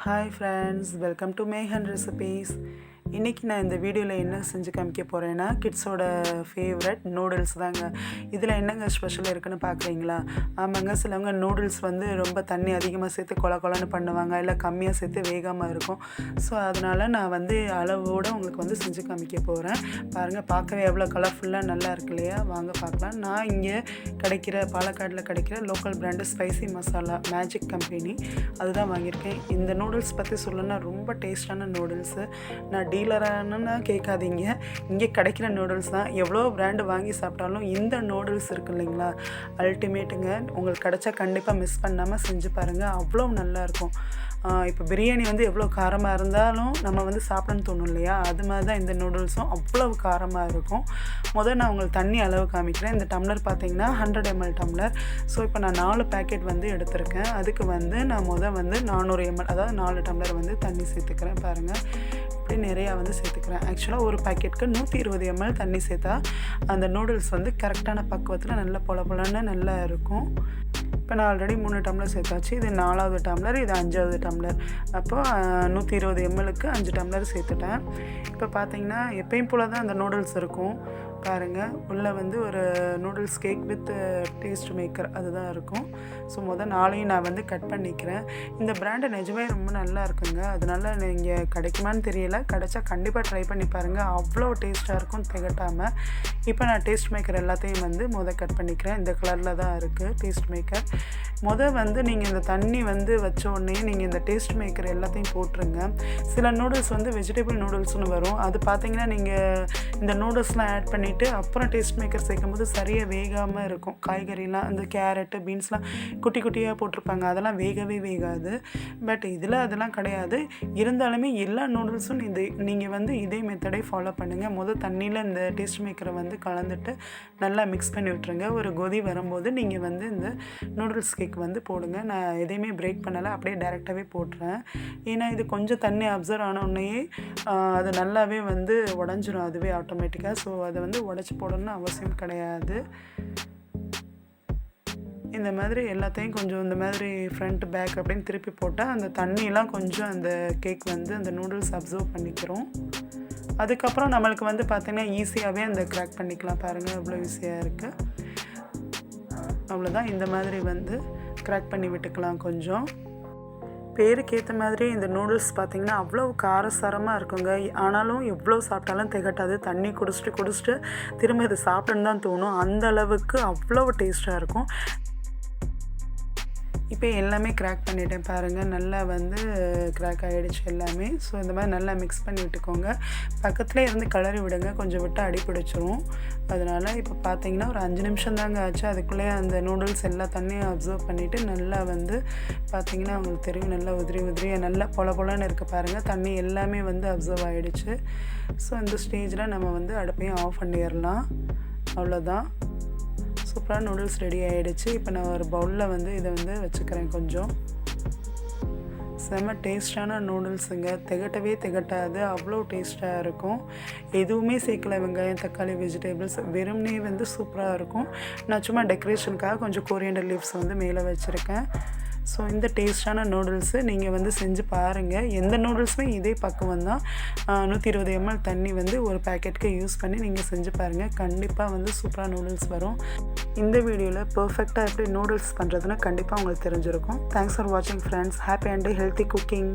Hi friends, welcome to Mekan Recipes. இன்றைக்கி நான் இந்த வீடியோவில் என்ன செஞ்சு காமிக்க போகிறேன்னா கிட்ஸோட ஃபேவரட் நூடுல்ஸ் தாங்க. இதில் என்னங்க ஸ்பெஷல் இருக்குதுன்னு பார்க்குறீங்களா? ஆமாங்க, சிலவங்க நூடுல்ஸ் வந்து ரொம்ப தண்ணி அதிகமாக சேர்த்து கொலன்னு பண்ணுவாங்க, இல்லை கம்மியாக சேர்த்து வேகாமல் இருக்கும். ஸோ அதனால் நான் வந்து அளவோடு உங்களுக்கு வந்து செஞ்சு காமிக்க போகிறேன். பாருங்கள், பார்க்கவே எவ்வளோ கலர்ஃபுல்லாக நல்லா இருக்கு இல்லையா? வாங்க பார்க்கலாம். நான் இங்கே பாலக்காடில் கிடைக்கிற local brand spicy masala magic company அதுதான் வாங்கியிருக்கேன். இந்த நூடுல்ஸ் பற்றி சொல்லணும்னா ரொம்ப டேஸ்டான நூடுல்ஸு. நான் டீலரானு கேட்காதீங்க, இங்கே கிடைக்கிற நூடுல்ஸ் தான். எவ்வளோ பிராண்டு வாங்கி சாப்பிட்டாலும் இந்த நூடுல்ஸ் இருக்குது இல்லைங்களா, அல்டிமேட்டுங்க. உங்களுக்கு கிடைச்சா கண்டிப்பாக மிஸ் பண்ணாமல் செஞ்சு பாருங்கள், அவ்வளோ நல்லாயிருக்கும். இப்போ பிரியாணி வந்து எவ்வளோ காரமாக இருந்தாலும் நம்ம வந்து சாப்பிடணும்னு தோணும் இல்லையா, அது மாதிரி தான் இந்த நூடுல்ஸும் அவ்வளோ காரமாக இருக்கும். நான் உங்களுக்கு தண்ணி அளவு காமிக்கிறேன். இந்த டம்ளர் பார்த்தீங்கன்னா 100 ml டம்ளர். ஸோ இப்போ நான் 4 பேக்கெட் வந்து எடுத்திருக்கேன். அதுக்கு வந்து நான் வந்து 400 ml, அதாவது 4 டம்ளர் வந்து தண்ணி சேர்த்துக்கிறேன். பாருங்கள், இப்படி நிறையா வந்து சேர்த்துக்கிறேன். ஆக்சுவலாக ஒரு பேக்கெட்டுக்கு 120 ml தண்ணி சேர்த்தா அந்த நூடுல்ஸ் வந்து கரெக்டான பக்குவத்தில் நல்லா பொலன்னு நல்லா இருக்கும். இப்போ நான் ஆல்ரெடி 3 டம்ளர் சேர்த்தாச்சு. இது 4வது டம்ளர், இது 5வது டம்ளர். அப்போது 120 mlக்கு 5 டம்ளர் சேர்த்துட்டேன். இப்போ பார்த்தீங்கன்னா எப்பயும் போல் தான் அந்த நூடுல்ஸ் இருக்கும். பாருங்கள், உள்ளே வந்து ஒரு noodles cake with taste maker அதுதான் இருக்கும். ஸோ 4ஐயும் நான் வந்து கட் பண்ணிக்கிறேன். இந்த பிராண்டு நிஜமே ரொம்ப நல்லா இருக்குங்க. அதனால நீங்கள் கிடைக்குமான்னு தெரியல, கிடைச்சா கண்டிப்பாக ட்ரை பண்ணி பாருங்கள், அவ்வளோ டேஸ்ட்டாக இருக்கும், திகட்டாமல். இப்போ நான் டேஸ்ட் மேக்கர் எல்லாத்தையும் வந்து கட் பண்ணிக்கிறேன். இந்த கலரில் தான் இருக்குது டேஸ்ட் மேக்கர். வந்து நீங்கள் இந்த தண்ணி வந்து வச்ச உடனே நீங்கள் இந்த டேஸ்ட் மேக்கர் எல்லாத்தையும் போட்டுருங்க. சில நூடுல்ஸ் வந்து வெஜிடபிள் நூடுல்ஸ்னு வரும். அது பார்த்தீங்கன்னா நீங்கள் இந்த நூடுல்ஸ்லாம் ஆட் பண்ணிவிட்டு அப்புறம் டேஸ்ட் மேக்கர் சேர்க்கும் போது சரியாக வேகாமல் இருக்கும். காய்கறிலாம் இந்த கேரட்டு பீன்ஸ்லாம் குட்டி குட்டியாக போட்டிருப்பாங்க, அதெல்லாம் வேகாது. பட் இதில் அதெல்லாம் கிடையாது. இருந்தாலுமே எல்லா நூடுல்ஸும் நீங்கள் வந்து இதே மெத்தடை ஃபாலோ பண்ணுங்கள். தண்ணியில் இந்த டேஸ்ட் மேக்கரை வந்து கலந்துட்டு நல்லா மிக்ஸ் பண்ணி விட்டுருங்க. ஒரு கொதி வரும்போது நீங்கள் வந்து இந்த நூடுல்ஸ் கேக் வந்து போடுங்க. நான் எதையுமே பிரேக் பண்ணலை, அப்படியே டைரெக்டாகவே போட்டுறேன். ஏன்னா இது கொஞ்சம் தண்ணி அப்சர்வ் ஆனோடனே அது நல்லாவே வந்து உடஞ்சிரும் அதுவே ஆட்டோமேட்டிக்காக. ஸோ அதை வந்து உடச்சி போடணும்னு அவசியம் கிடையாது. இந்த மாதிரி எல்லாத்தையும் கொஞ்சம் இந்த மாதிரி ஃப்ரண்ட் பேக் அப்படின்னு திருப்பி போட்டால் அந்த தண்ணியெலாம் கொஞ்சம் அந்த கேக் வந்து அந்த நூடுல்ஸ் அப்சர்வ் பண்ணிக்கிறோம். அதுக்கப்புறம் நம்மளுக்கு வந்து பார்த்திங்கன்னா ஈஸியாகவே அந்த கிராக் பண்ணிக்கலாம். பாருங்கள், எவ்வளோ ஈஸியாக இருக்குது. அவ்வளோதான், இந்த மாதிரி வந்து கிராக் பண்ணி விட்டுக்கலாம். கொஞ்சம் பேருக்கு ஏற்ற மாதிரி இந்த நூடுல்ஸ் பார்த்திங்கன்னா அவ்வளோ காரசாரமாக இருக்குங்க. ஆனாலும் எவ்வளோ சாப்பிட்டாலும் திகட்டாது. தண்ணி குடிச்சிட்டு திரும்ப இதை சாப்பிட்டுன்னு தான் தோணும். அந்த அளவுக்கு அவ்வளோ டேஸ்ட்டாக இருக்கும். இப்போ எல்லாமே கிராக் பண்ணிவிட்டேன். பாருங்கள், நல்லா வந்து கிராக் ஆகிடுச்சு எல்லாமே. ஸோ இந்த மாதிரி நல்லா மிக்ஸ் பண்ணி விட்டுக்கோங்க. பக்கத்துலேயே இருந்து கிளறி விடுங்க, கொஞ்சம் விட்டு அடி பிடிச்சிரும். அதனால் இப்போ பார்த்தீங்கன்னா ஒரு 5 நிமிஷம் தாங்க ஆச்சு. அதுக்குள்ளேயே அந்த நூடுல்ஸ் எல்லா தண்ணியும் அப்சர்வ் பண்ணிவிட்டு நல்லா வந்து பார்த்திங்கன்னா அவங்களுக்கு தெரியும், நல்லா உதிரியாக நல்லா பொலன்னு இருக்குது. பாருங்கள், தண்ணி எல்லாமே வந்து அப்சர்வ் ஆகிடுச்சு. ஸோ இந்த ஸ்டேஜில் நம்ம வந்து அடுப்பையும் ஆஃப் பண்ணிடலாம். அவ்வளோதான், சூப்பராக நூடுல்ஸ் ரெடி ஆகிடுச்சு. இப்போ நான் ஒரு பவுலில் வந்து இதை வந்து வச்சுக்கிறேன். கொஞ்சம் செம்ம டேஸ்டான நூடுல்ஸுங்க, திகட்டாது, அவ்வளோ டேஸ்ட்டாக இருக்கும். எதுவுமே சேர்க்கல, வெங்காயம் தக்காளி வெஜிடபிள்ஸ், வெறும்னே வந்து சூப்பராக இருக்கும். நான் சும்மா டெக்கரேஷனுக்காக கொஞ்சம் கோரியண்டர் லீவ்ஸ் வந்து மேலே வச்சுருக்கேன். ஸோ இந்த டேஸ்டான நூடுல்ஸு நீங்கள் வந்து செஞ்சு பாருங்கள். எந்த நூடுல்ஸுமே இதே பக்குவம் தான். 120 ml தண்ணி வந்து ஒரு பேக்கெட்டுக்கு யூஸ் பண்ணி நீங்கள் செஞ்சு பாருங்கள், கண்டிப்பாக வந்து சூப்பராக நூடுல்ஸ் வரும். இந்த வீடியோவில் பர்ஃபெக்டாக எப்படி நூடுல்ஸ் பண்ணுறதுன்னு கண்டிப்பாக உங்களுக்கு தெரிஞ்சிருக்கும். தேங்க்ஸ் ஃபார் வாட்சிங் friends. Happy and healthy cooking.